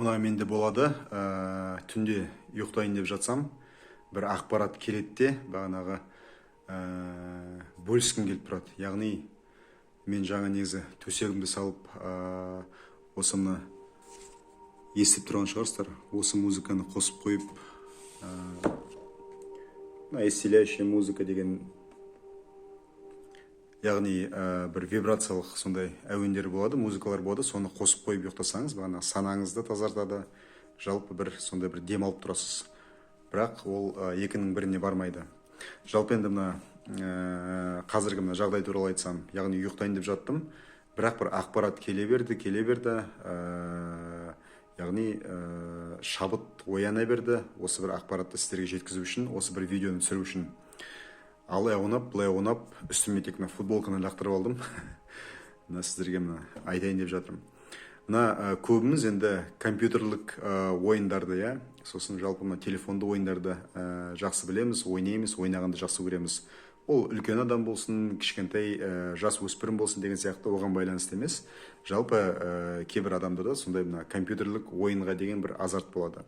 Мына менде болады, түнде ұйықтайын деп жатсам, бір ақпарат келеді де, бағанағы бөліскім келіп тұрады. Яғни, мен жаңа негізі төсегімді салып, осыны естіп тұрған шығарсыздар. Осы музыканы қосып қойып, исцеляющая музыка деген, яғни бір вибрациялық сондай әуендер болады, музыкалар болады, соны қосып қойып ұйықтасаңыз, бағана санаңызды тазартады, жалпы бір сондай бір дем алып тұрасыз. Бірақ ол екінің біріне бармайды. Жалпы енді мына қазіргі мына жағдай туралы айтсам, яғни ұйықтайын деп жаттым, бірақ бір ақпарат келе берді, яғни шабыт ояна берді, осы бір ақпаратты сіздерге жеткізу үшін, осы бір видеоны түсіру үшін. Алай аунап, былай аунап, үстіме тек футболканы лақтырып алдым. Мына сіздерге айтайын деп жатырмын. Мына көбіміз енді компьютерлік ойындарды, сосын жалпы телефонды ойындарды жақсы білеміз, ойнаймыз, ойнағанды жақсы көреміз. Ол үлкен адам болсын, кішкентай жас өспірім болсын деген сияқты оған байланысты емес. Жалпы кейбір адамдарда сондай компьютерлік ойынға деген бір азарт болады.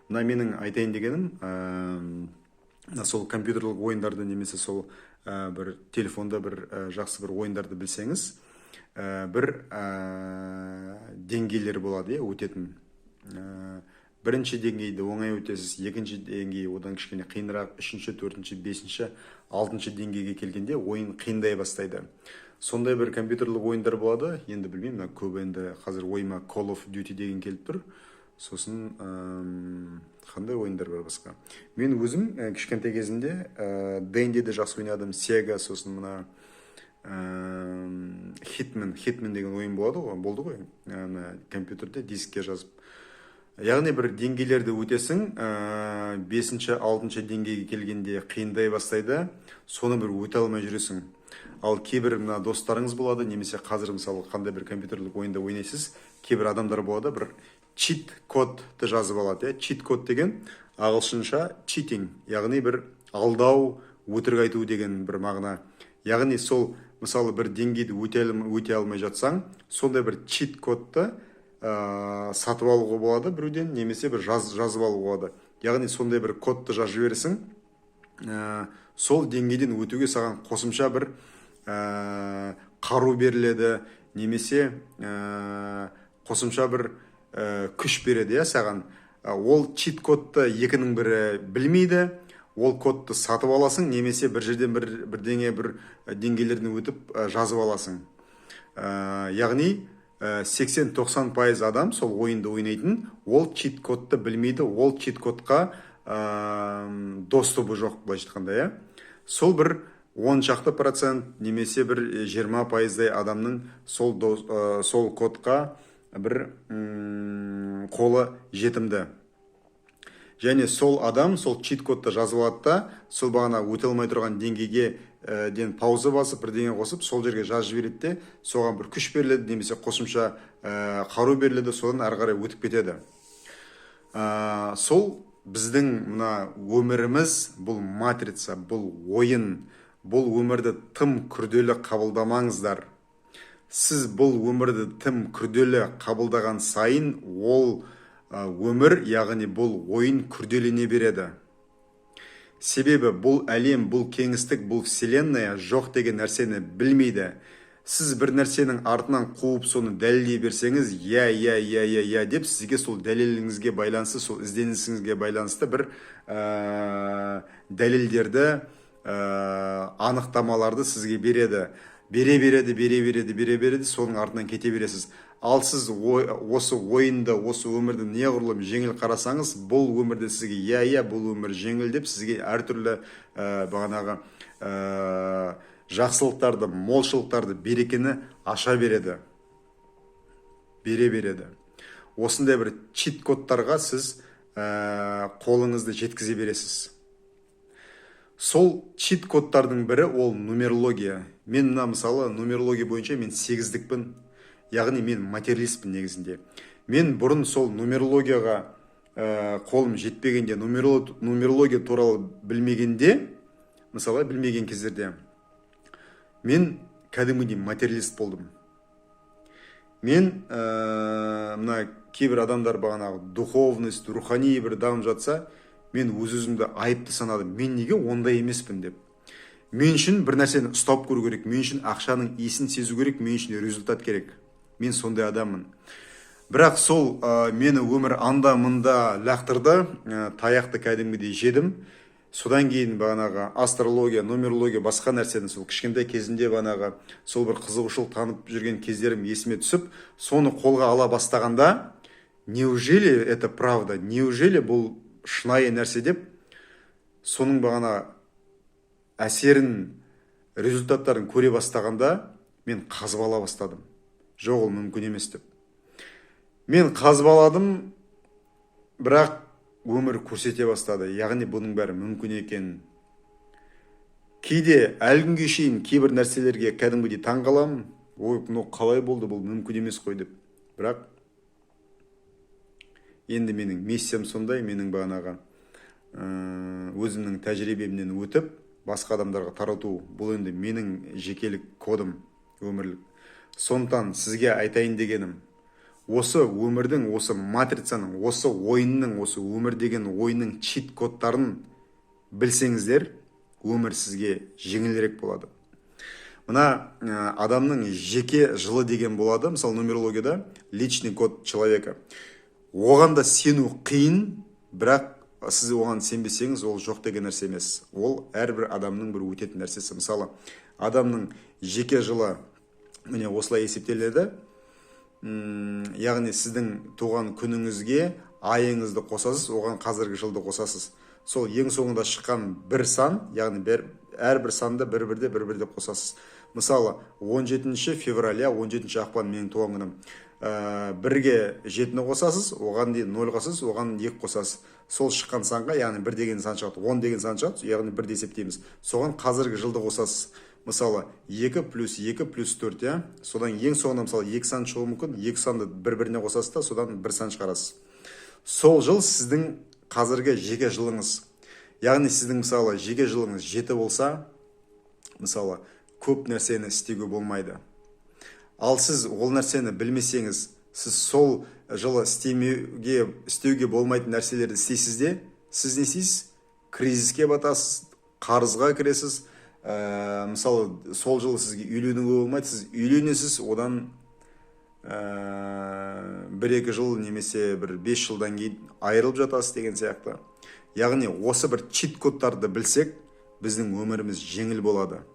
Мына менің айтайын дегенім, сол компьютерлік ойындарды немесе сол бір телефонда бір жақсы бір ойындарды білсеңіз, бір деңгейлер болады, өтетін. Бірінші деңгейді оңай өтесіз, екінші деңгей одан кішкене қиынырақ, үшінші, төртінші, бесінші, алтыншы деңгейге келгенде ойын қиындай бастайды. Сондай бір компьютерлік ойындар болады, енді білмеймін, көп енді қазір ойыма Call of Duty деген келіп тұр. Сосын қандай ойындар бар басқа. Мен өзім кішкентай кезімде D&D'ді жақсы ойнадым, Sega, сосын мына Hitman деген ойын болды ғой, компьютерде дискке жазып. Яғни бір деңгейлерді өтесің, 5-ші, 6-ші деңгейге келгенде қиындай бастайды, соны бір өте алмай жүресің. Ал кейбір достарыңыз болады, немесе қазір мысалы қандай бір компьютерлік ойында ойнайсыз, кейбір адамдар болады, бір чит кодты жазып алады. Чит код деген ағылшынша читинг, яғни бір алдау, өтірік айту деген бір мағына. Яғни сол мысалы бір деңгейді өте алмай жатсаң, сондай бір чит кодты сатып алуға болады біреуден, немесе бір жазып алуға болады. Яғни сондай бір кодты жазып жібересің, сол деңгейден өтуге саған қосымша бір қару беріледі, немесе қосымша бір күш береді саған. Ол чит кодты екінің бірі білмейді, ол кодты сатып аласың, немесе бір жерден бір деңгейлерден өтіп жазып аласың. Яғни 80-90% адам сол ойынды ойнайтын, ол чит кодты білмейді, ол чит кодқа доступы жоқ, былайша айтқанда. Сол бір 10% немесе бір 20%-дай адамның сол кодқа бір қолы жетімді. Және сол адам сол чит кодты жазып алады да, сол бағана өте алмай тұрған деңгейге пауза басып, бірдеңе қосып, сол жерге жазып жібереді де, соған бір күш беріледі, немесе қосымша қару беріледі, содан ары қарай өтіп кетеді. Сол біздің мына өміріміз, бұл матрица, бұл ойын, бұл өмірді тым күрделі қабылдамаңыздар. Сіз бұл өмірді тым күрделі қабылдаған сайын, ол өмір, яғни бұл ойын күрделене береді. Себебі бұл әлем, бұл кеңістік, бұл вселенная жоқ деген нәрсені білмейді. Сіз бір нәрсенің артынан қуып соны дәлелдей берсеңіз, деп сізге сол дәлеліңізге байланысты, сол ізденісіңізге байланысты бір дәлелдерді, анықтамаларды сізге береді. Бере береді, соның артынан кете бересіз. Ал сіз осы ойынды, осы өмірді неғұрлым жеңіл қарасаңыз, бұл өмірде сізге бұл өмір жеңіл деп сізге әртүрлі бағанағы жақсылықтарды, молшылықтарды, берекені аша береді. Бере береді. Осындай бір чит кодтарға сіз қолыңызды жеткізе бересіз. Сол чит кодтардың бірі ол нумерология. Мен мысалы нумерология бойынша мен 8-дікпін, яғни мен материалистпін негізінде. Мен бұрын сол нумерологияға қолым жетпегенде, нумерология туралы білмегенде, мысалы білмеген кездерде, мен кәдімгідей материалист болдым. мен мына кейбір адамдар бағанағы духовность, рухани бір дамып жатса, мен өз-өзімді айыпты санадым. Мен неге ондай емеспін деп. Мен үшін бір нәрсені ұстап көру керек. Мен үшін ақшаның иісін сезу керек. Мен үшін результат керек. Мен сондай адаммын. Бірақ сол мені өмір анда-мында лақтырды, таяқты кәдімгідей жедім. Содан кейін бағанағы астрология, нумерология, басқа нәрсені сол кішкентай кезінде бағанағы сол бір қызығушылық танып жүрген кездерім есіме түсіп, соны қолға ала бастағанда, неужели это правда? Неужели бұл шынайы нәрсе деп, соның бағана әсерін, результаттарын көре бастағанда, мен қазбала бастадым. Жоқ, ол мүмкін емес деп. Мен қазбаладым, бірақ өмір көрсете бастады. Яғни бұның бәрі мүмкін екенін. Кейде әлі күнге шейін кейбір нәрселерге кәдімгідей таңғаламын. Ой, бұл қалай болды, бұл мүмкін емес қой деп. Бірақ енді менің миссиям сондай, менің бағанағы өзімнің тәжірибемнен өтіп, басқа адамдарға тарату. Бұл енді менің жекелік кодым өмірлік. Сондықтан сізге айтайын дегенім, осы өмірдің, осы матрицаның, осы ойынның, осы өмір деген ойынның чит кодтарын білсеңіздер, өмір сізге жеңілірек болады. Мына адамның жеке жылы деген болады, мысалы нумерологияда личный код человека. Оған да сену қиын, бірақ сіз оған сенбесеңіз, ол жоқ деген нәрсе емес. Ол әрбір адамның бір өтетін нәрсесі. Мысалы, адамның жеке жылы міне осылай есептеледі. Яғни сіздің туған күніңізге айыңызды қосасыз, оған қазіргі жылды қосасыз. Сол ең соңында шыққан бір сан, яғни әрбір санды бір-бірде қосасыз. Мысалы, 17 февраль, 17 ақпан менің туған күнім. Бірге 7-ні қосасыз, оған дейін 0 қосасыз, оған 2 қосасыз. Сол шыққан санға, яғни 1 деген сан шығады, 10 деген сан шығады, яғни 1 есептейміз. Соған қазіргі жылды қосасыз. Мысалы, 2 плюс 2 плюс 4, содан ең соңында мысалы 2 сан шығуы мүмкін, 2 санды бір-біріне қосасыз да, содан 1 сан шығарасыз. Сол жыл сіздің қазіргі жеке жылыңыз. Яғни сіздің мысалы жеке жылыңыз 7 болса, мысалы көп нәрсені істеуге болмайды. Ал сіз ол нәрсені білмесеңіз, сіз сол жылы істеуге болмайтын нәрселерді істейсіз де, сіз не істейсіз? Кризиске батасыз, қарызға кіресіз. Мысалы, сол жылы сізге үйленуге болмайды, сіз үйленесіз, одан 1-2 жыл немесе 5 жылдан кейін айырылып жатасыз деген сияқты. Яғни осы бір чит кодтарды білсек, біздің өміріміз жеңіл болады.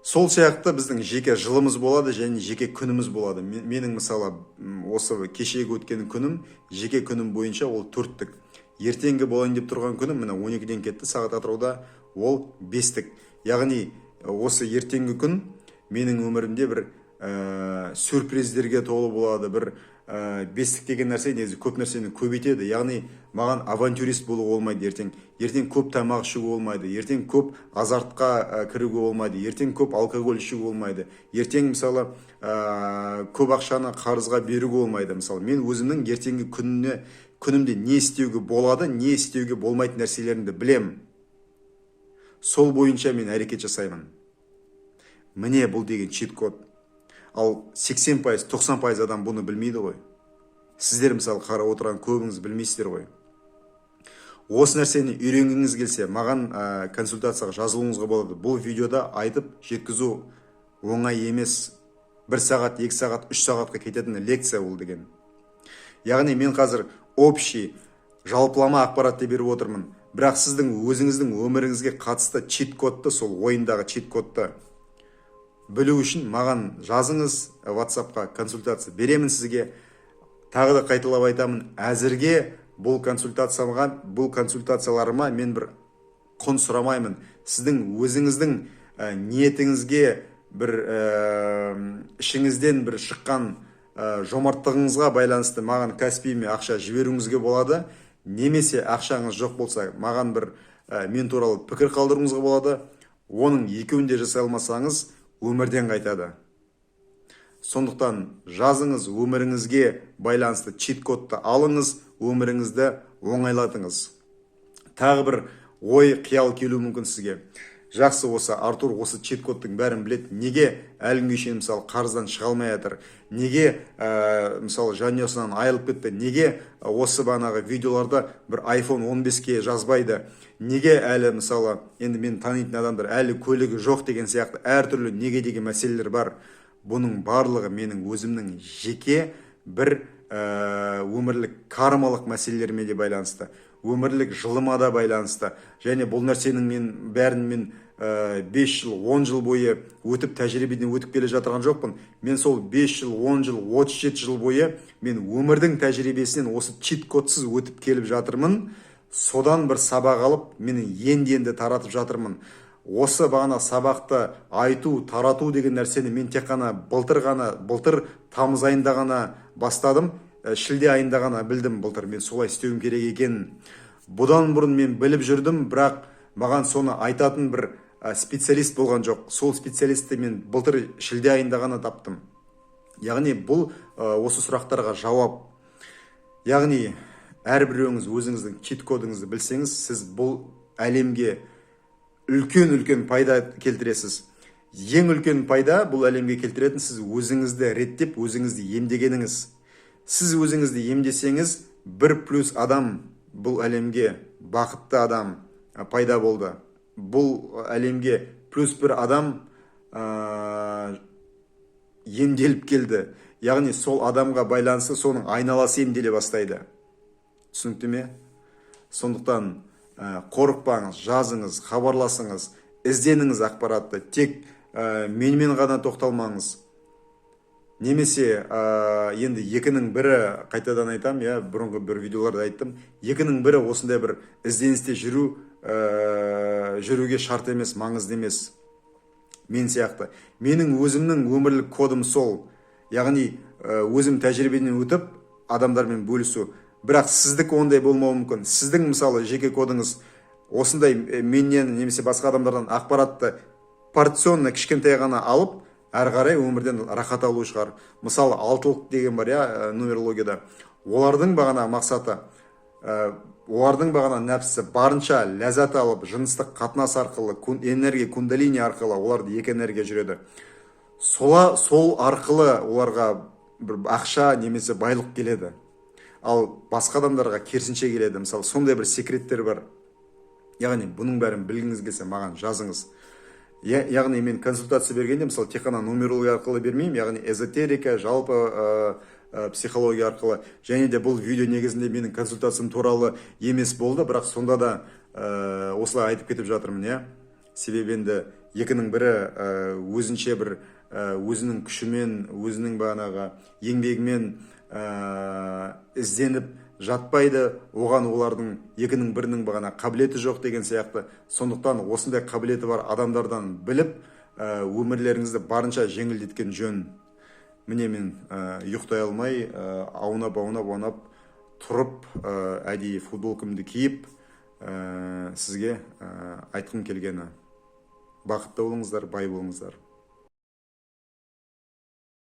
Сол сияқты біздің жеке жылымыз болады және жеке күніміз болады. Менің мысалы осы кешегі өткен күнім, жеке күнім бойынша ол 4-тік. Ертеңгі болайын деп тұрған күнім міне 12-ден кетті, сағат Атырауда ол 5-тік. Яғни осы ертеңгі күн менің өмірімде бір сюрприздерге толы болады. Бір 5-тік деген нәрсе негізі көп нәрсені көбейтеді. Яғни маған авантюрист болуға болмайды ертең. Ертең көп тамақ ішуге болмайды. Ертең көп азартқа кіруге болмайды. Ертең көп алкоголь ішуге болмайды. Ертең мысалы көп ақшаны қарызға беруге болмайды. Мысалы мен өзімнің ертеңгі күнімде не істеуге болады, не істеуге болмайтын нәрселерімді білем. Сол бойынша мен әрекет жасаймын. Міне бұл деген чит код. Ал 80%, 90% адам бұны білмейді ғой. Сіздер мысалы қарап отырған көбіңіз білмейсіздер ғой. Осы нәрсені үйренгіңіз келсе, маған консультацияға жазылуыңызға болады. Бұл видеода айтып жеткізу оңай емес. 1 сағат, 2 сағат, 3 сағатқа кететін лекция ол деген. Яғни мен қазір общий, жалпылама ақпаратты беріп отырмын. Бірақ сіздің өзіңіздің өміріңізге қатысты чит кодты, сол ойындағы чит кодты білу үшін маған жазыңыз, WhatsAppқа консультация беремін сізге. Тағы да қайталап айтамын, әзірге бұл консультацияларыма мен бір құн сұрамаймын. Сіздің өзіңіздің ниетіңізге бір ішіңізден бір шыққан жомарттығыңызға байланысты маған Каспиіме ақша жіберуіңізге болады. Немесе ақшаңыз жоқ болса, маған бір мен туралы пікір қалдыруыңызға болады. Оның екеуінде жасай алмасаңыз, өмірден қайтады. Сондықтан жазыңыз, өміріңізге байланысты чит кодты алыңыз, өміріңізді оңайлатыңыз. Тағы бір ой, қиял келу мүмкін сізге. жақсы, осы Артур осы чит кодтың бәрін білет, неге әлі күнге шейін мысалы қарыздан шыға алмай жатыр, неге мысалы жанұясынан айырылып кетті, неге осы бағанағы видеоларда бір iPhone 15-ке жазбайды, неге әлі мысалы енді мен танитын адамдар әлі көлігі жоқ деген сияқты әртүрлі неге деген мәселелер бар. Бұның барлығы менің өзімнің жеке бір өмірлік кармалық мәселелеріме де байланысты, өмірлік жылыма да байланысты. Және бұл нәрсенің бәрін 5 жыл, 10 жыл бойы өтіп тәжірибеден өтіп келе жатырған жоқпын. Мен сол 5 жыл, 10 жыл, 37 жыл бойы мен өмірдің тәжірибесінен осы чит кодсыз өтіп келіп жатырмын. Содан бір сабақ алып, мен енді таратып жатырмын. Осы бағана сабақты айту, тарату деген нәрсені мен тек қана былтыр тамыз айында ғана бастадым, шілде айында ғана білдім былтыр мен солай істеуім керек екенін. Бұдан бұрын мен біліп жүрдім, бірақ маған соны айтатын бір специалист болған жоқ. Сол специалистті мен былтыр шілде айында ғана таптым. Яғни бұл осы сұрақтарға жауап. Яғни әрбіреуіңіз өзіңіздің чит кодыңызды білсеңіз, сіз бұл әлемге үлкен пайда келтіресіз. Ең үлкен пайда бұл әлемге келтіретін сіз өзіңізді реттеп, өзіңізді емдегеніңіз. Сіз өзіңізді емдесеңіз, 1+ адам бұл әлемге бақытты адам пайда болды. Бұл әлемге +1 адам емделіп келді. Яғни сол адамға байланысты соның айналасы емделе бастайды. Түсінікті ме? Сондықтан қорықпаңыз, жазыңыз, хабарласыңыз, ізденіңіз ақпаратты. Тек менімен ғана тоқталмаңыз. Немесе енді екінің бірі, қайтадан айтам, бұрынғы бір видеоларда айттым, екінің бірі осындай бір ізденісте жүруге шарт емес, маңызды емес. Мен сияқты. Менің өзімнің өмірлік кодым сол. Яғни өзім тәжірибеден өтіп адамдармен бөлісу. Бірақ сіздік ондай болмауы мүмкін. Сіздің мысалы жеке кодыңыз осындай менен немесе басқа адамдардан ақпаратты порционно кішкентай ғана алып, әрі қарай өмірден рахат алу шығар. Мысалы 6-лық деген бар, нумерологияда. Олардың бағана мақсаты, олардың бағана нәпсі барынша ләззат алып, жыныстық қатынас арқылы, энергия кундалини арқылы оларды екі энергия жүреді. Сол арқылы оларға бір ақша немесе байлық келеді. Ал басқа адамдарға керісінше келеді. Мысалы, сондай бір секреттер бар. Яғни, бұның бәрін білгіңіз келсе, маған жазыңыз. Яғни, мен консультация бергенде, мысалы, тек қана нумерология арқылы бермеймін, яғни эзотерика, жалпы психология арқылы. Және де бұл видео негізінде менің консультациям туралы емес болды, бірақ сонда да осылай айтып кетіп жатырмын, себебі енді екінің бірі өзінше бір өзінің күшімен, өзінің бағанағы еңбегімен ізденіп жатпайды, оған олардың екінің бірінің бағана қабілеті жоқ деген сияқты. Сондықтан осындай қабілеті бар адамдардан біліп, өмірлеріңізді барынша жеңілдеткен жөн. Міне мен ұйықтай алмай, аунап тұрып, әдейі футболкамды киіп, сізге айтқым келгені. Бақытты болыңыздар, бай болыңыздар.